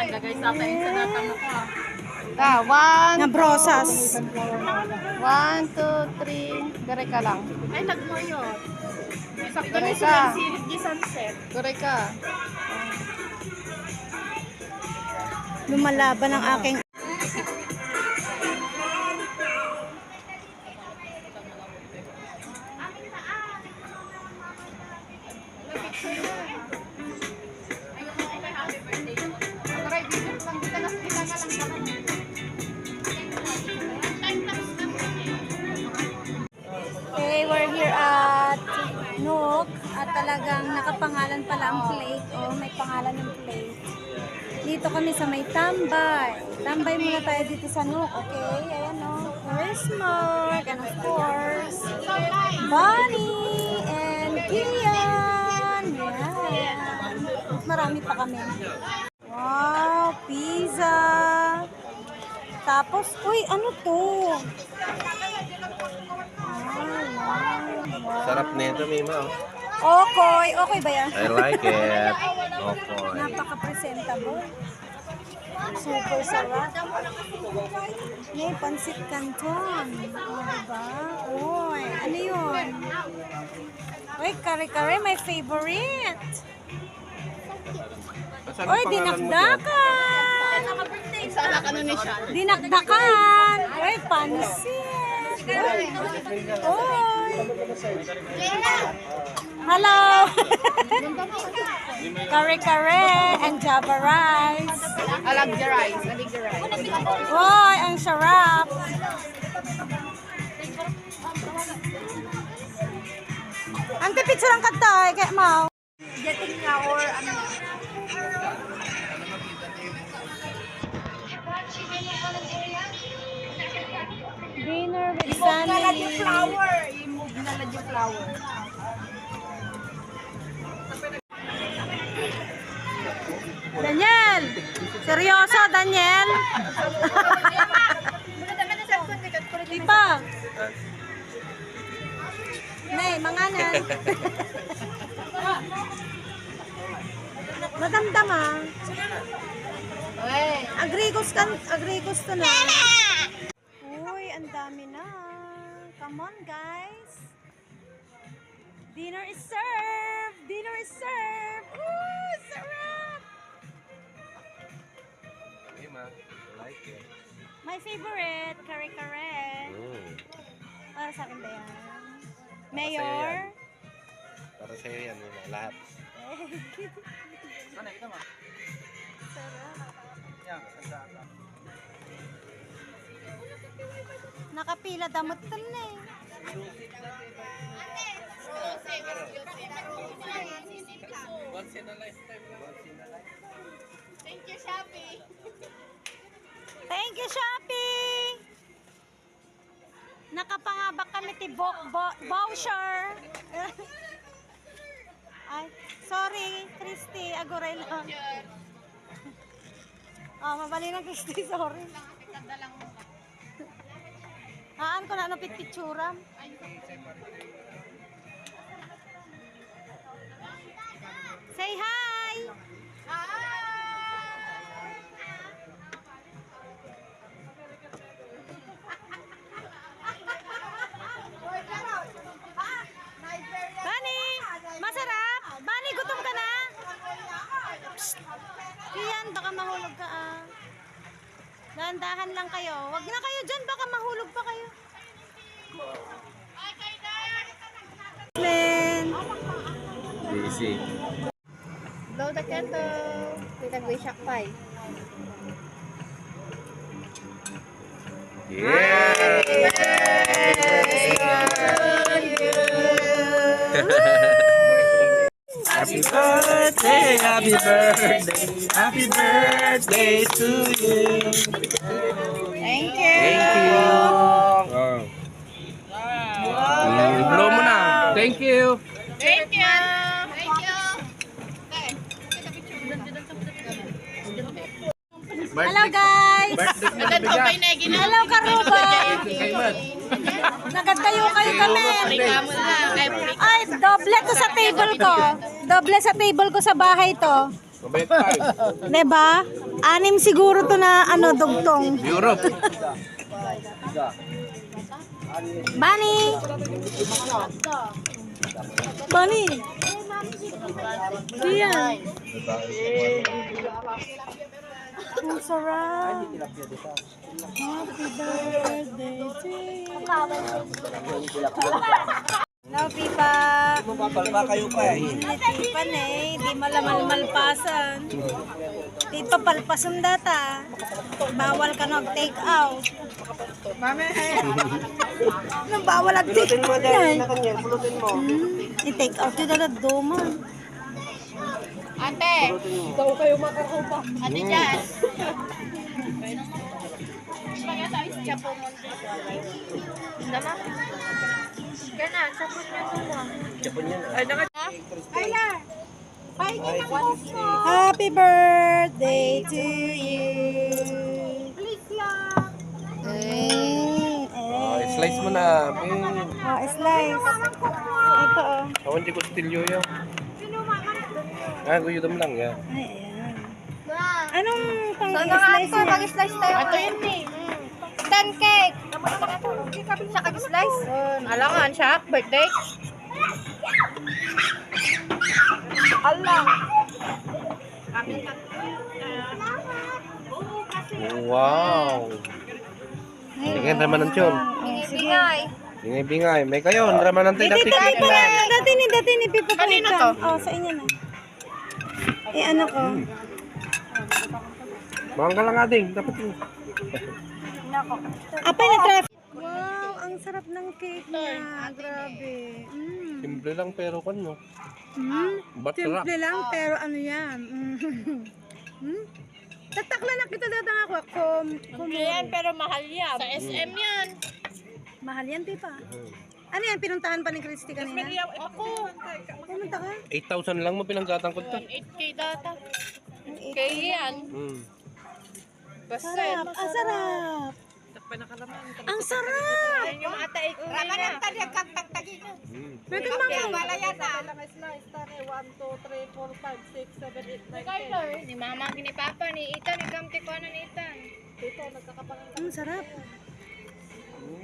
Naglagay sa akin sa datang ako. One, Na brosas. 1, 2, 3. Gare ka lang. Ay, nagmoyo. Sakto Gare na ka. silid di sunset. Gare ka. Lumalaban ang aking Okay, we're here at Nook at talagang nakapangalan pala ang plate. Oh, may pangalan ng plate. Dito kami sa may tambay. Tambay muna tayo dito sa Nook, okay? Ayan o. Where's Mark? And of course, Bonnie and Kilian. Yan. Marami pa kami. Wow, pizza. Tapos, uy, ano to? Sarap nito, Mima. Okoy. Okoy ba yan? I like it. Okoy. Napaka-presentable. Super sarap. May pansit canton. O, diba? Uy, ano yun? Uy, kare-kare, my favorite. Uy, dinakdakan. Salak ano ni siya? Dinakdakan. Uy, pansit. Uy. Hello. Kare-kare and java rice. Alag the rice. Alig the rice. Uy, ang sarap. Ante, picture ang katay. Kaya mau. Getting our ano. Dinner with Nalad Sunny. yung flower. I-move nalad yung flower. Daniel! Seryoso, Daniel? Di pa. Nay, manganan. Madamdam ah. Agrigos to na. Uy, ang dami na. Come on, guys. Dinner is served. Dinner is served. Ooh, sarap. Mima, I like it. My favorite, kare-kare. Para sa akin ba yan? Mayor? Para sa'yo yan, Mima. Lahat. Nakapila damot ka na eh. Thank you, Shopee. Thank you, Shopee! Nakapangabak kami ti voucher. Ay, sorry, Christy. Agoray lang. Ah, mabali na, Christy. Sorry. Haan ko na ano pitpitsura. Say hi! Bani! Masarap! Bani, gutom ka na? Psst! Iyan, baka mahulog ka ah. Dahan-dahan lang kayo. Wag na kayo dyan, baka mahulog pa kayo. Men! Busy. Blow the kettle. Pinag-way shock pie. Happy birthday, happy birthday, happy birthday to you. Thank you. Thank you. Blow mo na. Thank you. Thank you. Thank you. Hello guys! Agad ko kay Negi na. Hello Karuba! Nagatayo kayo kami! Reklamo na. Ay, doble to sa table ko. Doble sa table ko sa bahay to. Mabait tayo. Diba? 6 siguro to na dugtong. Europe. Bunny! Bunny! Diyan. Ang sarap. Happy birthday to you. Hello, Pipa. Mapapalpa kayo pa eh. Hindi pa eh. Di malamal-malpasan. Di pa palpasan data. Bawal ka nag-take out. Anong bawal Pulutin nag-take mo out dahil yan? na kanya. Pulutin mo. I-take out yun na duman. Ate. Ate dyan. Chapo mo. Naman. Ganon, sapot niya ito. Japon yan. Happy birthday to you. Please lang. Oh, slice mo na. Oh, slice. Ito oh. Awan di ko stilyo yun. Guyo dam lang yan. Ay, ayan. Anong pang-slice mo? Pag-slice tayo. Ito yun eh. 10 cake. Siya kag-slice. Alangan siya. Birthday. Alang. Wow. Tingin raman ng tiyon. Bingay. Bingay-bingay. May kayo. Raman ng tayo. Dati ni Pipa pa Kanino ito. to? Oh, sa inyo na. Ano ko? Bawang ka lang ating. Dapat yun. Apay na traffic. Wow, ang sarap ng cake niya. Grabe. Simple lang pero kan no. Ba't sarap? Simple lang, pero ano yan. Tatakla na kita datang ako. Yan, pero mahal yan. Sa SM yan. Mahal yan, Pipa. Ano yan, pinuntahan pa ni Christy kanina? Ako. Pumunta ka? 8,000 lang mo pinanggatangkot to. 8K data. Kaya yan. Sarap. Ang sarap. Ang sarap. Yung ata ikaw na. Rama ng tali, kagtagtagin na. Pwede mama. Wala yan na. 1, 2, 3, 4, 5, 6, 7, 8, 9, 10. Ni mama, ni papa, ni Ethan, ni Kamti ko na ni Ethan. Ang sarap.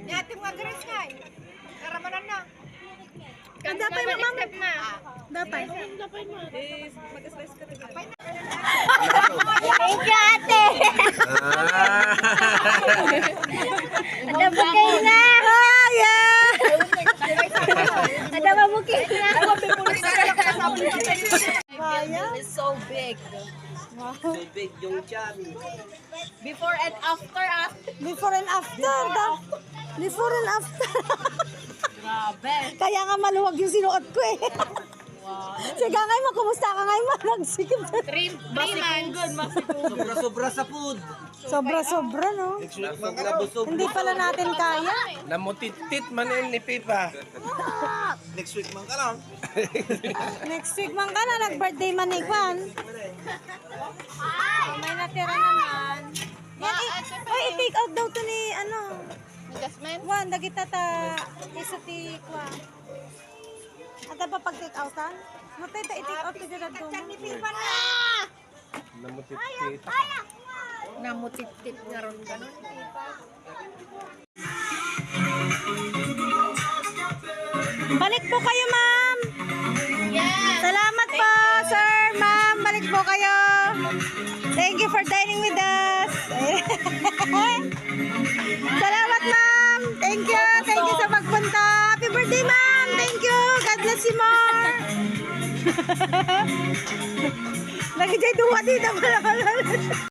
Ni ate mga gres nga eh. Karamanan na. Ang dapay mo, mama. Step na. Dapay. Thank you, ate. Ada bukay na. Ah, yeah! Ada bukay na. It's so big. So big yung chan. Before and after us. Before and after. Before and after. Grabe. Kaya nga maluwag yung sinuot ko eh. Sige ngayon mo, kumusta ka ngayon mo? Nagsikip. 3 months. Sobra-sobra sa food. Sobra-sobra, no? Next week man ka busog. Hindi pala natin kaya. Namutitit man yun ni Pipa. Next week man ka lang. Next week man ka na, nag-birthday man ni Juan. May natira naman. Yan, i-take out daw to ni, Adjustment. Juan, dagita ta, isa ti Juan. At pa pag-take outan? Matay ta i-take out ti dira doon. Namutitit. Namutitip nga ron ganun. Balik po kayo, ma'am. Yeah. Salamat po, sir, ma'am. Balik po kayo. Thank you for dining with us. Salamat, ma'am. Thank you. Thank you sa pagpunta. Happy birthday, ma'am. Thank you. God bless you more. Lagi dyan duwa dito.